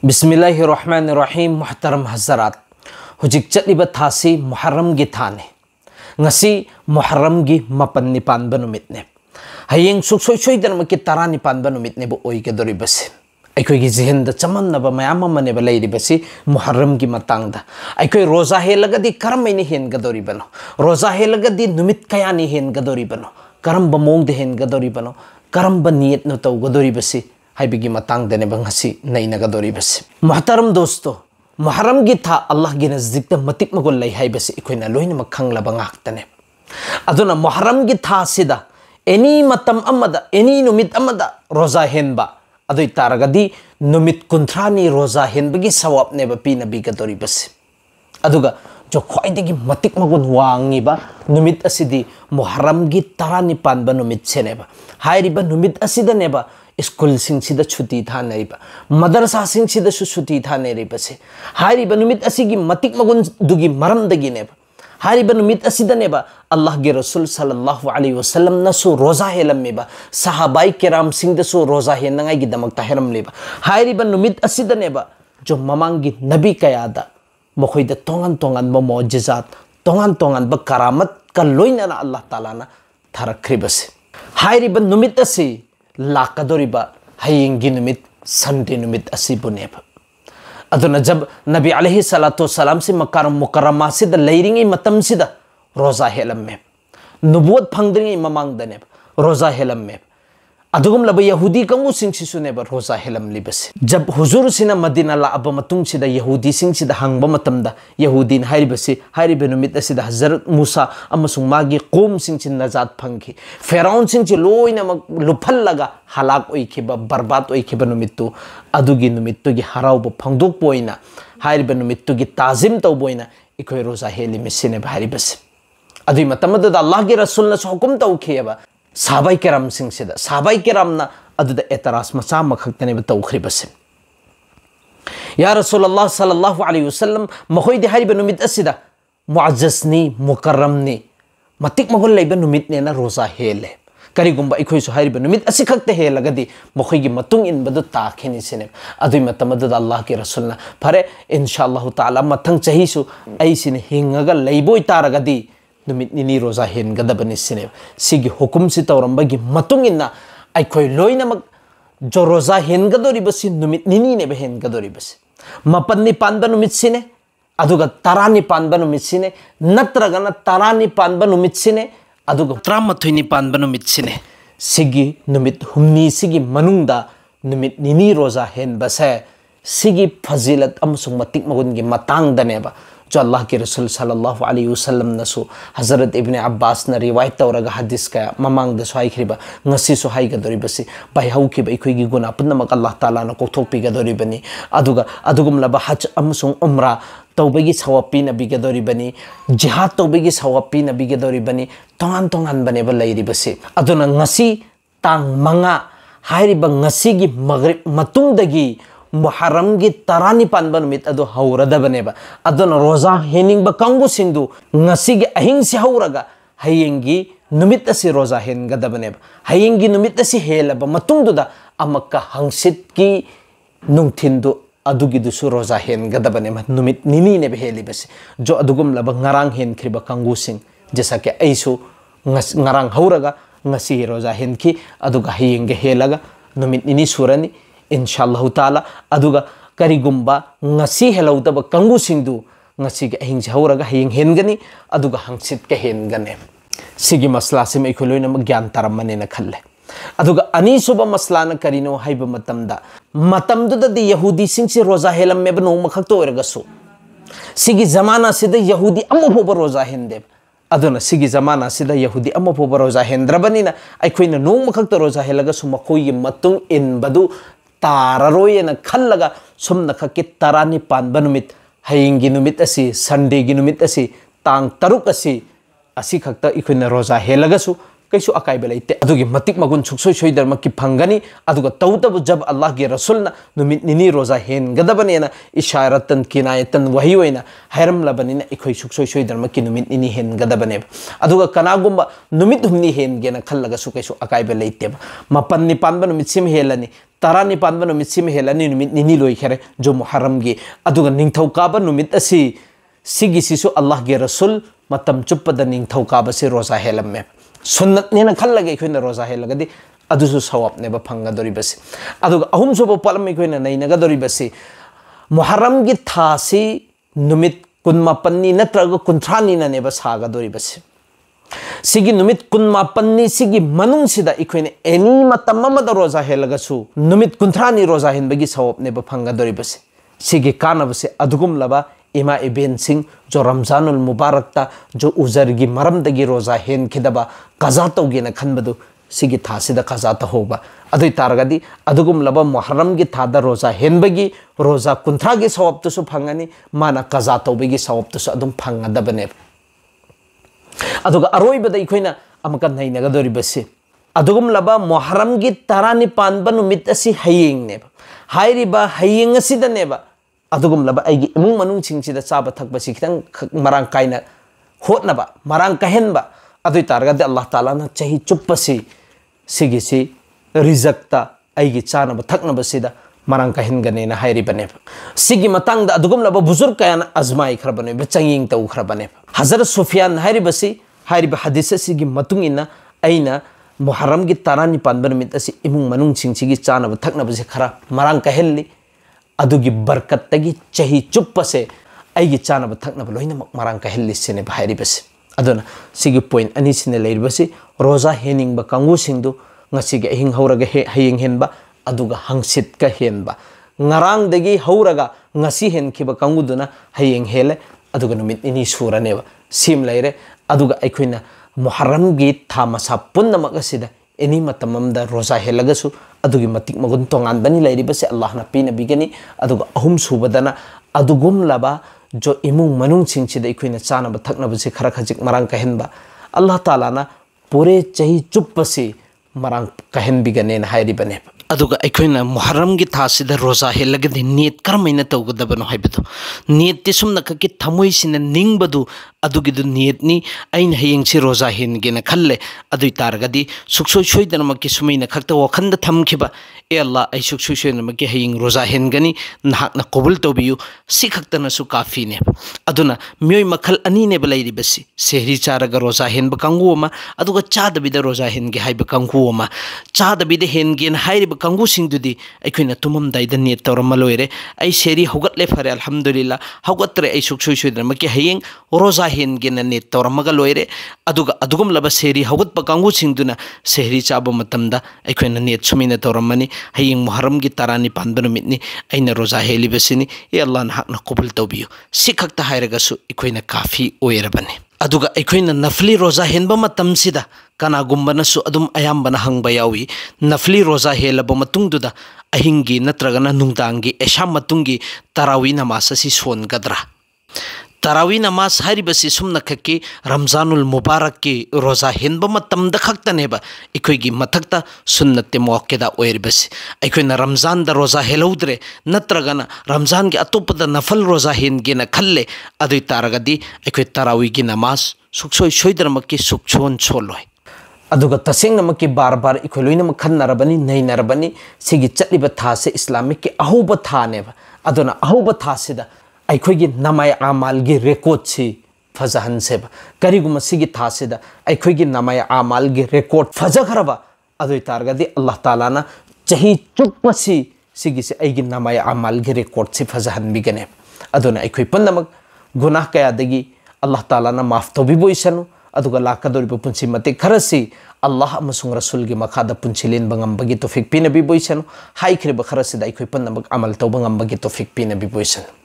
बिस्मिल्लाहिर्रहमानिर्रहीम मुहतरम हज़रात हुजिक चलिब थासी मुहर्रम की थाने ngasi मुहर्रम की मपन निपान बनुमितने हयेंग सुखसोय सोयदन की तरा निपान बनुमितने बो ओई के दोरी बसे अखोई की जिहन द चमन नब मयाम मने बलैरि बसी मुहर्रम की मतंग द अखोई रोजा हेलगदी करमैनि हेन गदोरी बनो रोजा हेलगदी नुमित कयानि हेन गदोरी बनो करम बमोंग दे हेन गदोरी बनो करम बनियत न तौ गदोरी बसी हाइबिगी मतंग दने बंगसी नैना गदोरी बसी मुहतरम दोस्तों मुहर्रम की था अल्लाह की नजदीक मतिक मगुल लै हाइबसी इखोइना लोइनमक खंगलबा ngaktane aduna मुहर्रम की था सिदा एनी मतम अमदा एनी नुमित अमदा रोजा हेनबा अदुइ तारगदी नुमित कुंथ्रानी रोजा हेनबगी सवाबने बपी नबी गदोरी बसी अदुगा जो ख्वाइदगी मतिक मगुन वांगिबा नुमित असिदी मुहर्रम की तरा निपान बा नुमित सेनेबा हाइरिबा नुमित असिदनेबा स्कूल सिंह छुट्टी थानेब मदरसा सिंह छुट्टी थानेबसे हाइरिबा नुमित असिगी मतिक मगुन दुगी मरमदगिनेब हाइरिबा नुमित असिदनेब अल्लाह के रसूल सल्लल्लाहु अलैहि वसल्लम नसु रोजा हेलमेबा सहाबाई किराम सिंह रोजा हेनंगाई की दमकता हेरमलेबा हाइरिबा नुमित असिदनेब जो ममांगी नबी कयादा मखोइदा तोंगन तोंगन बा मौजिजात तोंगन तोंगन बा करामत का लोइना अल्लाह ताला ना थरख्रिबसे हाइरिबा नुमित असि लाकदोरिबा हयेंगी नुमित संडे नुमित असिबुनेब अदुना जब नबी अलैहि सलातो सलाम से मक्का मुकर्रमा से द लैरिंगी मतम से द रोजा हेलम्मे नुबुवत फंगद्रिंगी ममांगदनेब रोजा हेलम्मे अदुगम लब यहूदी कंगु सिंगसिसुनेब रोजा हेलमलिबसे जब हुजूर सिना मदीना लाब मतुंग सिदा यहूदी सिंग सिदा हंगब मतमदा यहूदीन हाइरिबसे हाइरिबे नुमित असिदा हजरत मूसा अमसुंग मागी कौम सिंग सिन नजात फंगी फेराउन सिंग सि लोइना लुफल्लगा हलाक ओइखिबा बर्बाद ओइखिबा नुमित्तु अदुगी नुमित्तुगी हराउब फंगदोक पोइना हाइरिबे नुमित्तुगी ताजिम तौबोइना इखोय रोजा हेलिमिसिने हाइरिबसे अदुइ मतमदा अल्लाह के रसूल न हुकुम तौखियबा साबाई केराम सिंह से साबाई केराम ना अदुदा एतरास मचा मखक्तने तौख्रिबसे या रसूल अल्लाह सल्लल्लाहु अलैहि वसल्लम मखोइदि हाइबा नुमित असिदा मुअज्जसनी मुकर्रमनी मतिक मगुल लैबा नुमितने ना रोजा हेले करिगुंबा इखोइसु हाइबा नुमित असि खक्ते हेलगदी मखोइगी मतुंग इनबदु ताखेनि सिने अदुइ मतमदुदा अल्लाह के रसूलना फरे इंशाअल्लाह ताला मथंग चहीसु ऐसिने हिंगगा लैबोइ तारगदी नुमित निनी रोजा हेनगदबनि सिने सिगी हुकुम सि तौरंबगी मतुंग इन्ना अखोइ लोइनमक जो रोजा हेनगदोरिबसि नुमित निनी ने हेनगदोरिबसि मपन निपान ब नुमित सिने अदुगा तरा निपान ब नुमित सिने नत्रगना तरा निपान ब नुमित सिने अदुगा त्रामथोइ निपान ब नुमित सिने सिगी नुमित हुमनी सिगी मनुंगदा नुमित निनी रोजा हेनबसे सिगी फजिलत अमसुंग मतिक मगुनगी मतांग दनेबा जो अल्लाह के रसूल सल्लल्लाहु अलैहि वसल्लम नसु हजरत इब्ने अब्बास न रिवायत तौरगा हदीस का ममांग द स्वाइखरिबा ngasi सु हाइगदोरिबसि बायहौखि बैखोइगी गुना पुनमक अल्लाह ताला न कोथोकपिगदोरिबनि अदुगा अदुगुम लब हज अमसुंग उम्रा तौबगी सवापी नबिगदोरिबनि जिहाद तौबगी सवापी नबिगदोरिबनि तोंगान तोंगान बनेबा लैरिबसि अदुना ngasi तांग मंगा हाइरिबा ngasi गी मगरिब मतुंगदगी मुहर्रम की तरा निपान ब नुमित अदु हौरदबनेबा अदुना रोजा हेनिंग कंगु सिंधु ngasi गी अहिंग से हौरगा हयेंगी नुमित असि रोजा हेनगदबनेबा हयेंगी नुमित असि हेलब मतुंगदुदा अमक्का हंसित की नुंगथिंदु अदुगी दुसु रोजा हेनगदबनेबा नुमित निनी ने हेलिबसे जो अदुगुम लब ngarang हेनख्रिबा कंगु सिंग जैसा कि ऐसु ngarang हौरगा ngasi रोजा हेनखि अदुगा हयेंगे हेलगा नुमित निनी सुरनी इंशाअल्लाह ताला अदुगा करिगुंबा ngasi हेलौदब कंगु सिंधु ngasi के अहिंग से हौरगा हयेंग हेनगनी अदुगा हंसित के हेनगने सिगी मसला से मैं खुलोइना ज्ञान तरमने न खल्ले अदुगा अनीसुब मसला न करिनो हाइब मतमदुदि यहूदी सिंह से रोजा हेलम में बनो मखक्तो ओरगसु सिगी जमाना से यहूदी अमफोब रोजा हेनदेब अदुना सिगी जमाना सिदा यहूदी अमफोब रोजा हेनद्रबनिना अखोइना नोंग मखक्तो रोजा हेलगसु मखोइगी मतुंग इनबदु ताररोयना खल्लगा सुमना खक्के तरा निपान ब नुमित हयेंगी नुमित असि संडे गी नुमित असि तांग तरुक असि खक्ता इखोइना रोजा हेलगसु कैसु अकाइब लेते अदुगी मतिक मगुन सुक्सोय सोइदरमकी फंगनी अदुगा तौतबु जब अल्लाह के रसूलना नुमित निनी रोजा हेनगदबनेना इशारतन किनायतन वही होइना हैरमलबनिना इखोय सुक्सोय सोइदरमकी नुमित निनी हेनगदबने अदुगा कनागुम्बा नुमित हुमनी हेनगेना खल्लगसु कैसु अकाइब लेते मपन निपानबा नुमित सिम हेलनी तरा निपानबा नुमित सिम हेलनी नुमित निनी लोइखरे जो मुहर्रम गी अदुगा निंगथौकाबा नुमित असि सिगिसिसु अल्लाह के रसूल मतम चुप्पदा निंगथौकाबा से रोजा हेलम्मे सुन्नत ने खल्लगे अखोइना रोजा हेलगदि अदुसु सवाबनेबा फंगदोरिबसे अदुगा अहुमसुबो पलम अखोइना नैनगदोरिबसे मुहर्रम गी थासी नुमित कुनमापन्नी नत्रगा कुंथ्रानी ननेबा सागदोरिबसे सिगी नुमित कुनमापन्नी सिगी मनुंगसिदा अखोइना एनी मतम अमदा रोजा हेलगसु नुमित कुंथ्रानी रोजा हेनबगी सवाबनेबा फंगदोरिबसे सिगी कानबसे अदुगुमलबा इमा इबेन सिंह जो रमजानुल मुबारक जो उजर की मरम दगी रोजा हेन खिदबा कजा तौगेना खनबदु सिगी थासिदा कजा तहोबा अदुई तारगदी अदुगुम लब मुहर्रम की थादा रोजा हेनबगी रोजा कुंथ्रा की सवाबतुसु फंगनी माना कजा तौबगी सवाबतुसु अदुम फंगदबने अदुगा अरोइबदा इखोइना अमका नैनगदोरिबसे अदुगुम लब मुहर्रम की तरानी पानबा नुमित असि हयेंगनेबा हाइरिबा हयेंग असिदनेबा अदुगुमलब आइगी इमुंग मनुंग सिंगसिदा चाबा थकबसि खितंग मरांग काइना होतनबा मरांग कहेनबा अदुई तारगदि अल्लाह ताला ना चही चुप्पसि सिगिसि रिजक्ता आइगी चानबा थकनबसिदा मरांग कहेनगनेना हाइरिबने सिगी मतंगदा अदुगुमलब बुजुर्ग कयाना अजमाई खरबने बचंगिंग तौ खरबने हजरत सुफियान हाइरिबसि हाइरिबा हदीस सिगी मतुंगिना आइना मुहर्रम की तरानी पानबन मित असि इमुंग मनुंग सिंगसिगी चानबा थकनबसि खरा मरांग कहेनली अदुगी बरकतगी चही चुप्पसे आइगी चानब थकनब लोइनमक मरांग कहेल्लिसिने भाइरिबसे अदुना सिगी पॉइंट अनि सिने लेरिबसे रोजा हेनिंगबा कांगु सिंगदु ngasiga ahing hauraga hayeng henba aduga hangsit ka henba ngarang degi hauraga ngasi hen khiba kanguduna hayeng hele aduga numit ini suraneba sim leire aduga aikoina muharram gi thamasa punnama gasida eni matamamda roza helagasu adugi matik magun tongan bani leiribase allah na pina bigani aduga ahum subadana adugum laba jo imung manung singchida aikoina chana ba thakna base khara khajik marang kahenba allah taala na pure chahi chuppase marang kahen bigane na hairi bane aduga aikoina muharram gi thasida roza helagadi niyat karmaina tawgadabano haibadu niyat ti sumna ka ki thamoi sina ningbadu adugi du niyat ni ain hayeng si roza hen gena khalle adui targadi suksoi soidana makki sumaina khakta wakhanda thamkhiba e allah ai suksoi soidana makki hayeng roza hen gani nahakna qabul tobiyu si khaktana su kafi ne aduna myoi makhal ani ne balairi basi sehri charaga roza hen ba kanguma aduga chadabida roza hen ge haiba kanguma chadabida hen gen hairiba kangu singdudi aikoina tumam daida net tawrama loire ai seri hogatle fare alhamdulillah hogatre ai suksoi soidana makki hayeng roza hen gena net tawramaga loire aduga adugum laba seri hogat pa kangu singduna sehri chaba matamda aikoina net sumina tawramani hayeng muharram gi tarani pandanu mitni aina roza heli besini e allah na hakna qabul tawbiyu sikhakta hairaga su aikoina kafi oirabane aduga aikoina nafli roza henba matam sida kana gumbana su adum ayambana hangba yawi nafli roza helaba matungduda ahingi natragana nungdangi esham matungi tarawi namasa si son gadra tarawi namas haribasi sumna khaki ramzanul mubarak ki roza henba matam da khaktaneba ikoigi mathakta sunnate muakkeda oirbasi aikoina ramzan da roza helodre natragana ramzan ki atopada nafal roza hengena khalle adui taragadi aikoi tarawi ki namas suksoi soidramakki sukchon choloi aduga tasengnamakki bar bar ikoloina makhanarabani nainarabani sigi chatliba thase islamic ki ahuba thaneba aduna ahuba thasida अखोगी नमाय आमाल की record से फजहन से करीगुम सिगी थासेदा अखोगी नमाय आमाल की record फजखरबा अदुई तारगदी अल्लाह ताला ना चही चुप्पसी सिगी से अगी नमाय आमाल की रेकॉर्ड से फजहन बिगने अदुना अखोई पन्नमक गुनाह कयादगी अल्लाह ताला ना माफ तो बिबोइसनु अदुगा लाकदोरिबो पुंसी मते खरसी अल्लाह अमसुंग रसूल की मखादा पुंसिलेन बंगम बगी तौफिक पिन बिबोइसनु हाइख्रेब खरसिदा अखोई पन्नमक अमल तो बंगम बगी तौफिक पिन बिबोइसनु